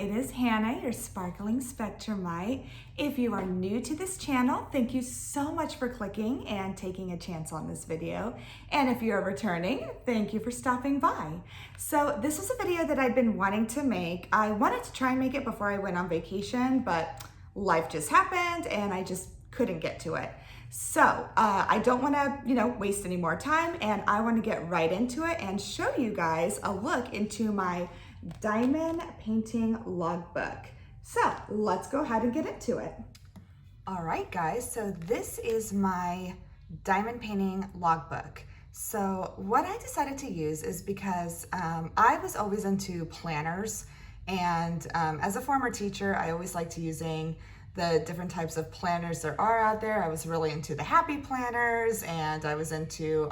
it is Hannah, your Sparkling Spectrumite. If you are new to this channel, thank you so much for clicking and taking a chance on this video. And if you're returning, thank you for stopping by. So this was a video that I'd been wanting to make. I wanted to try and make it before I went on vacation, but life just happened and I just couldn't get to it. So I don't want to, waste any more time, and I want to get right into it and show you guys a look into my diamond painting logbook. So let's go ahead and get into it. All right, guys, so this is my diamond painting logbook. So what I decided to use is because I was always into planners, and as a former teacher, I always liked using the different types of planners there are out there. I was really into the happy planners, and I was into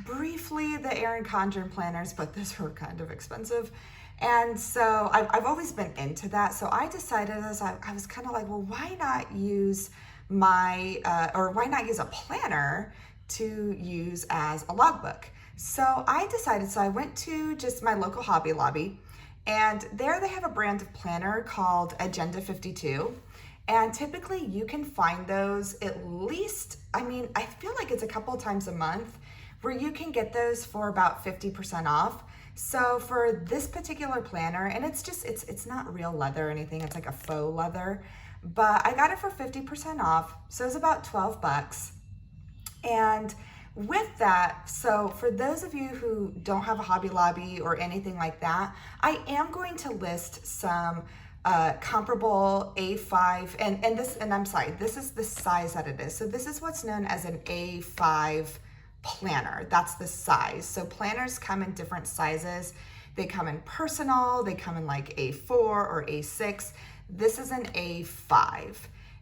briefly the Erin Condren planners, but those were kind of expensive. And so I've always been into that. So I decided, as I was kind of like, well, why not use why not use a planner to use as a logbook? So I went to just my local Hobby Lobby, and there they have a brand of planner called Agenda 52. And typically you can find those at least, I feel like it's a couple of times a month where you can get those for about 50% off. So for this particular planner, and it's not real leather or anything, it's like a faux leather, but I got it for 50% off. So it's about 12 bucks. And with that, so for those of you who don't have a Hobby Lobby or anything like that, I am going to list some comparable A5, and I'm sorry, this is the size that it is. So this is what's known as an A5 planner. That's the size. So planners come in different sizes. They come in personal, they come in like A4 or A6. This is an A5.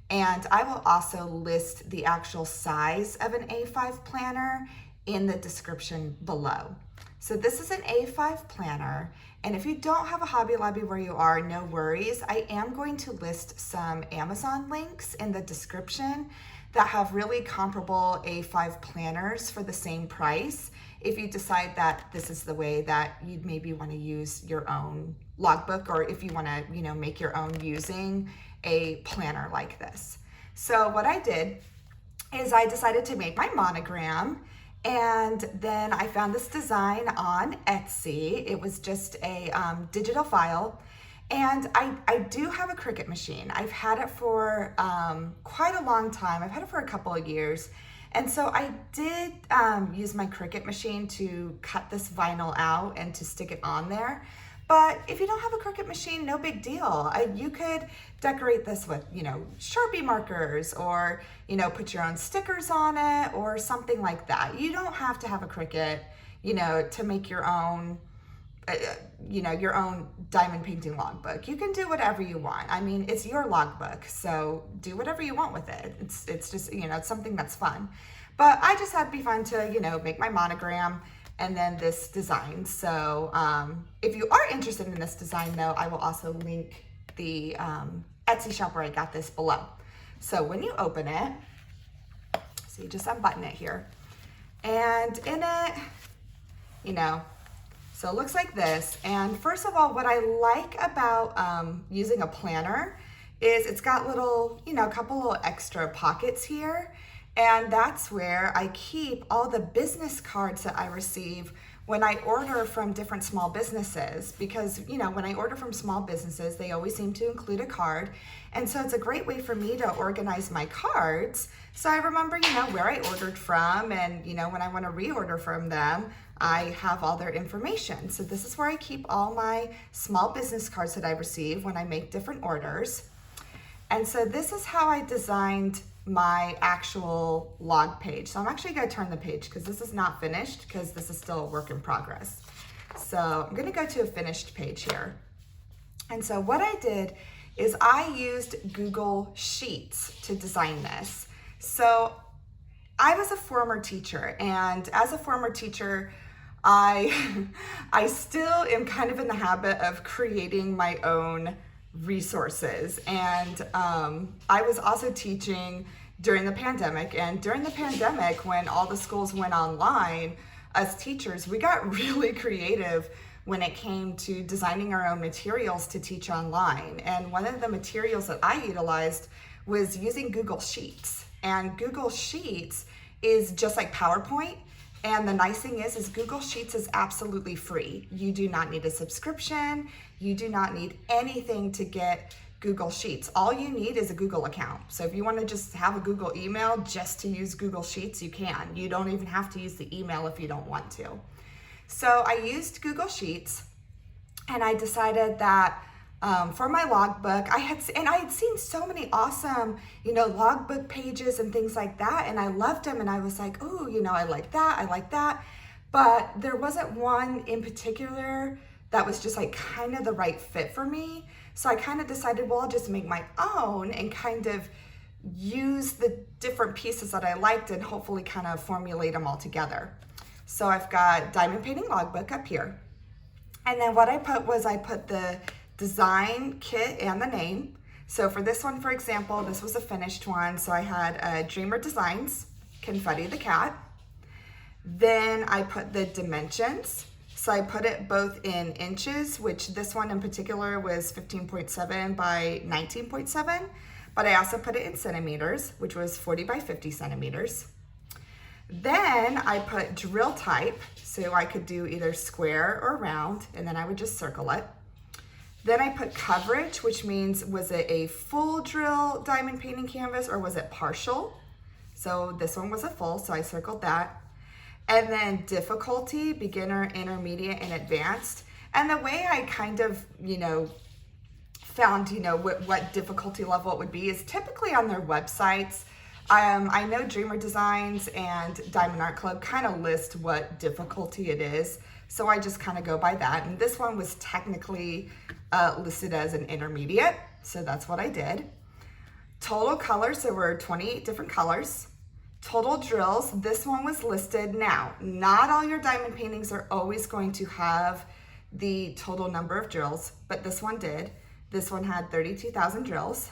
And I will also list the actual size of an A5 planner in the description below. So this is an A5 planner, and if you don't have a Hobby Lobby where you are, no worries. I am going to list some Amazon links in the description that have really comparable A5 planners for the same price, if you decide that this is the way that you'd maybe want to use your own logbook, or if you want to, make your own using a planner like this. So what I did is I decided to make my monogram, and then I found this design on Etsy. It was just a digital file, and I do have a Cricut machine. I've had it for quite a long time. I've had it for a couple of years. And so I did use my Cricut machine to cut this vinyl out and to stick it on there. But if you don't have a Cricut machine, no big deal. You could decorate this with, Sharpie markers, or, put your own stickers on it or something like that. You don't have to have a Cricut, to make your own, your own diamond painting logbook. You can do whatever you want. It's your logbook, so do whatever you want with it. It's just, it's something that's fun. But I just thought it'd be fun to, make my monogram and then this design. So if you are interested in this design though, I will also link the Etsy shop where I got this below. So when you open it, so you just unbutton it here, and in it, so it looks like this. And first of all, what I like about using a planner is it's got little, a couple little extra pockets here. And that's where I keep all the business cards that I receive when I order from different small businesses, because, when I order from small businesses, they always seem to include a card. And so it's a great way for me to organize my cards. So I remember, where I ordered from, and, when I want to reorder from them, I have all their information. So this is where I keep all my small business cards that I receive when I make different orders. And so this is how I designed my actual log page. So I'm actually going to turn the page because this is not finished, because this is still a work in progress. So I'm going to go to a finished page here. And so what I did is I used Google Sheets to design this. So I was a former teacher, and as a former teacher, I still am kind of in the habit of creating my own resources. And I was also teaching during the pandemic, and during the pandemic, when all the schools went online, as teachers, we got really creative when it came to designing our own materials to teach online. And one of the materials that I utilized was using Google Sheets. And Google Sheets is just like PowerPoint. And the nice thing is Google Sheets is absolutely free. You do not need a subscription. You do not need anything to get Google Sheets. All you need is a Google account. So if you want to just have a Google email just to use Google Sheets, you can. You don't even have to use the email if you don't want to. So I used Google Sheets, and I decided that for my logbook, I had seen so many awesome, logbook pages and things like that, and I loved them, and I was like, oh, I like that, but there wasn't one in particular that was just like kind of the right fit for me. So I kind of decided, well, I'll just make my own and kind of use the different pieces that I liked and hopefully kind of formulate them all together. So I've got diamond painting logbook up here. And then what I put the design kit and the name. So for this one, for example, this was a finished one. So I had Dreamer Designs, Confetti the cat. Then I put the dimensions. So I put it both in inches, which this one in particular was 15.7 by 19.7, but I also put it in centimeters, which was 40 by 50 centimeters. Then I put drill type, so I could do either square or round, and then I would just circle it. Then I put coverage, which means was it a full drill diamond painting canvas or was it partial? So this one was a full, so I circled that. And then difficulty, beginner, intermediate, and advanced. And the way I kind of, found, what difficulty level it would be is typically on their websites. I know Dreamer Designs and Diamond Art Club kind of list what difficulty it is. So I just kind of go by that. And this one was technically listed as an intermediate. So that's what I did. Total colors, there were 28 different colors. Total drills, this one was listed. Now, not all your diamond paintings are always going to have the total number of drills, but this one did. This one had 32,000 drills.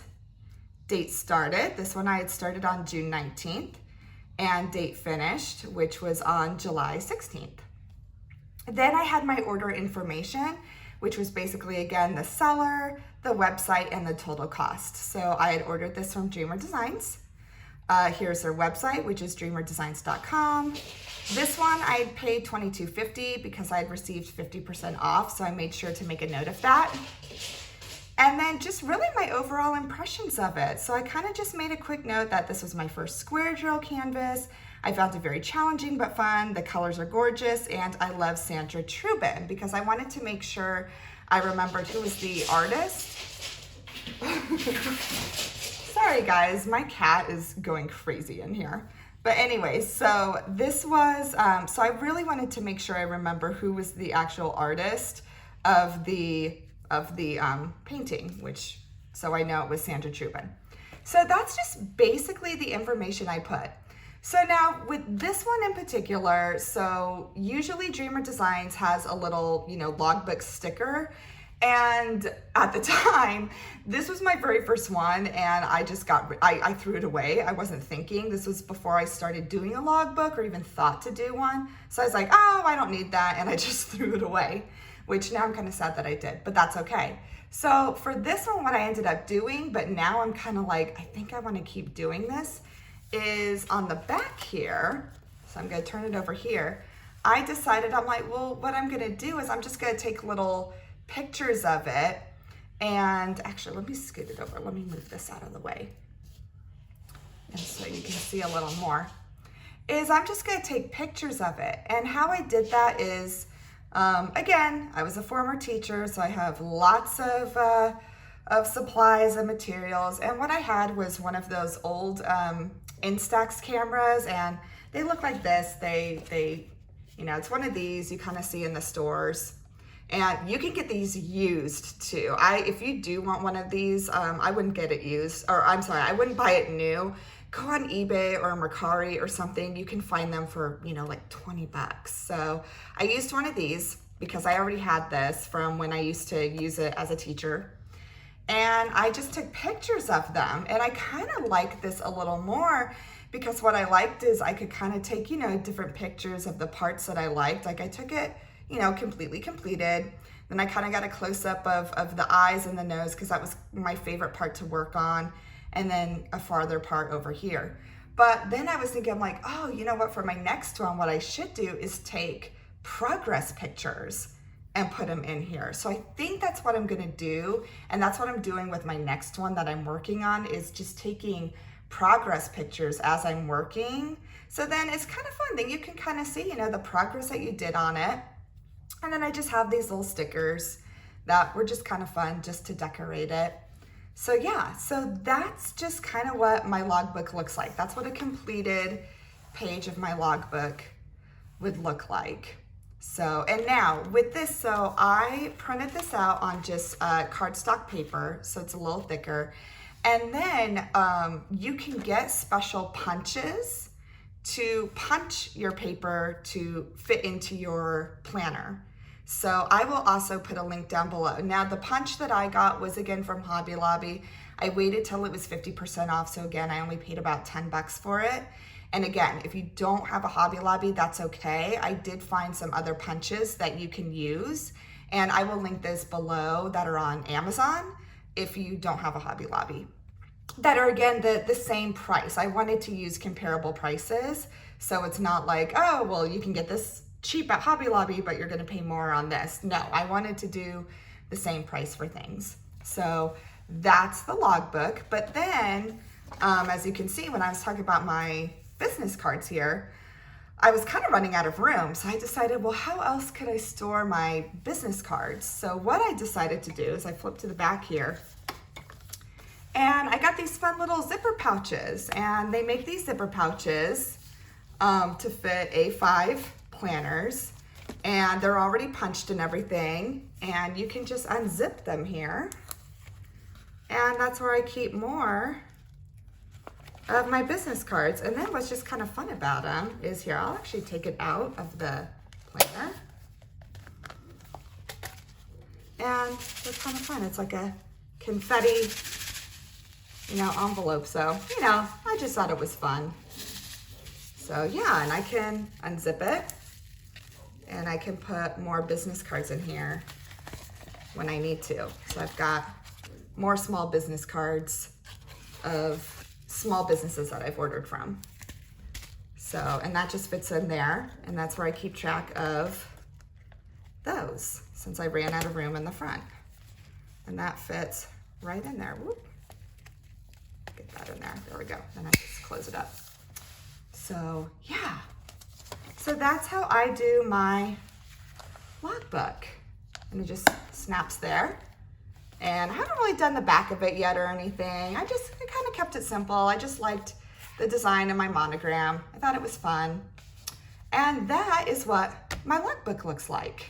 Date started, this one I had started on June 19th, and date finished, which was on July 16th. Then I had my order information, which was basically, again, the seller, the website, and the total cost. So I had ordered this from Dreamer Designs. Here's their website, which is dreamerdesigns.com. This one I paid $22.50 because I had received 50% off, so I made sure to make a note of that. And then just really my overall impressions of it. So I kind of just made a quick note that this was my first square drill canvas. I found it very challenging but fun. The colors are gorgeous, and I love Sandra Trubin because I wanted to make sure I remembered who was the artist. Sorry guys, my cat is going crazy in here. But anyway, so this was, so I really wanted to make sure I remember who was the actual artist of the painting, so I know it was Sandra Trubin. So that's just basically the information I put. So now with this one in particular, so usually Dreamer Designs has a little, logbook sticker. And at the time, this was my very first one, and I just I threw it away. I wasn't thinking. This was before I started doing a logbook or even thought to do one. So I was like, oh, I don't need that, and I just threw it away, which now I'm kind of sad that I did, but that's okay. So for this one, what I ended up doing, but now I'm kind of like, I think I want to keep doing this, is on the back here, so I'm going to turn it over here, I decided, I'm like, well, what I'm going to do is I'm just going to take little pictures of it, and actually let me scoot it over, let me move this out of the way, and so you can see a little more, is I'm just going to take pictures of it. And how I did that is, again, I was a former teacher, so I have lots of supplies and materials, and what I had was one of those old Instax cameras, and they look like this. They it's one of these you kind of see in the stores. And you can get these used too. If you do want one of these, I wouldn't get it used, or I'm sorry, I wouldn't buy it new. Go on eBay or Mercari or something. You can find them for, like 20 bucks. So I used one of these because I already had this from when I used to use it as a teacher. And I just took pictures of them. And I kind of like this a little more because what I liked is I could kind of take, different pictures of the parts that I liked. Like I took it, you know, completely completed. Then I kind of got a close-up of the eyes and the nose because that was my favorite part to work on, and then a farther part over here. But then I was thinking, I'm like, oh, you know what, for my next one, what I should do is take progress pictures and put them in here. So I think that's what I'm gonna do, and that's what I'm doing with my next one that I'm working on, is just taking progress pictures as I'm working. So then it's kind of fun. Then you can kind of see, you know, the progress that you did on it. And then I just have these little stickers that were just kind of fun just to decorate it. So yeah, so that's just kind of what my logbook looks like. That's what a completed page of my logbook would look like. So, and now with this, so I printed this out on just cardstock paper, so it's a little thicker. And then you can get special punches to punch your paper to fit into your planner. So I will also put a link down below. Now the punch that I got was again from Hobby Lobby. I waited till it was 50% off. So again, I only paid about 10 bucks for it. And again, if you don't have a Hobby Lobby, that's okay. I did find some other punches that you can use, and I will link those below that are on Amazon if you don't have a Hobby Lobby. That are again the same price. I wanted to use comparable prices, so it's not like, oh, well, you can get this cheap at Hobby Lobby, but you're gonna pay more on this. No, I wanted to do the same price for things. So that's the logbook. But then, as you can see, when I was talking about my business cards here, I was kind of running out of room. So I decided, well, how else could I store my business cards? So what I decided to do is I flipped to the back here, and I got these fun little zipper pouches, and they make these zipper pouches to fit A5 planners, and they're already punched and everything, and you can just unzip them here. And that's where I keep more of my business cards. And then what's just kind of fun about them is here, I'll actually take it out of the planner. And it's kind of fun. It's like a confetti, you know, envelope. So, you know, I just thought it was fun. So yeah, and I can unzip it, and I can put more business cards in here when I need to. So I've got more small business cards of small businesses that I've ordered from. So, and that just fits in there, and that's where I keep track of those, since I ran out of room in the front. And that fits right in there. Whoop. Get that in there. There we go. Then I just close it up. So yeah, so that's how I do my logbook. And it just snaps there. And I haven't really done the back of it yet or anything. I kind of kept it simple. I just liked the design of my monogram. I thought it was fun. And that is what my logbook looks like.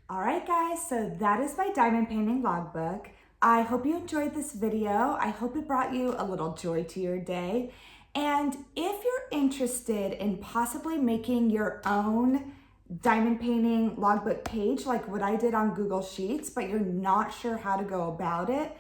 All right, guys, so that is my diamond painting logbook. I hope you enjoyed this video. I hope it brought you a little joy to your day. And if you're interested in possibly making your own diamond painting logbook page like what I did on Google Sheets, but you're not sure how to go about it,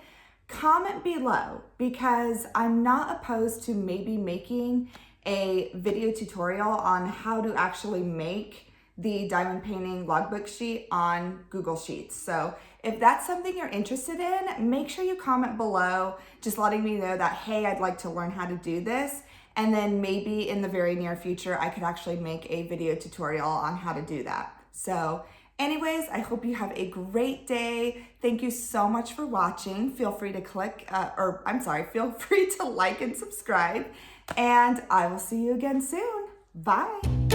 comment below, because I'm not opposed to maybe making a video tutorial on how to actually make the diamond painting logbook sheet on Google Sheets. So if that's something you're interested in, make sure you comment below, just letting me know that, hey, I'd like to learn how to do this. And then maybe in the very near future, I could actually make a video tutorial on how to do that. So anyways, I hope you have a great day. Thank you so much for watching. Feel free to feel free to like and subscribe. And I will see you again soon. Bye.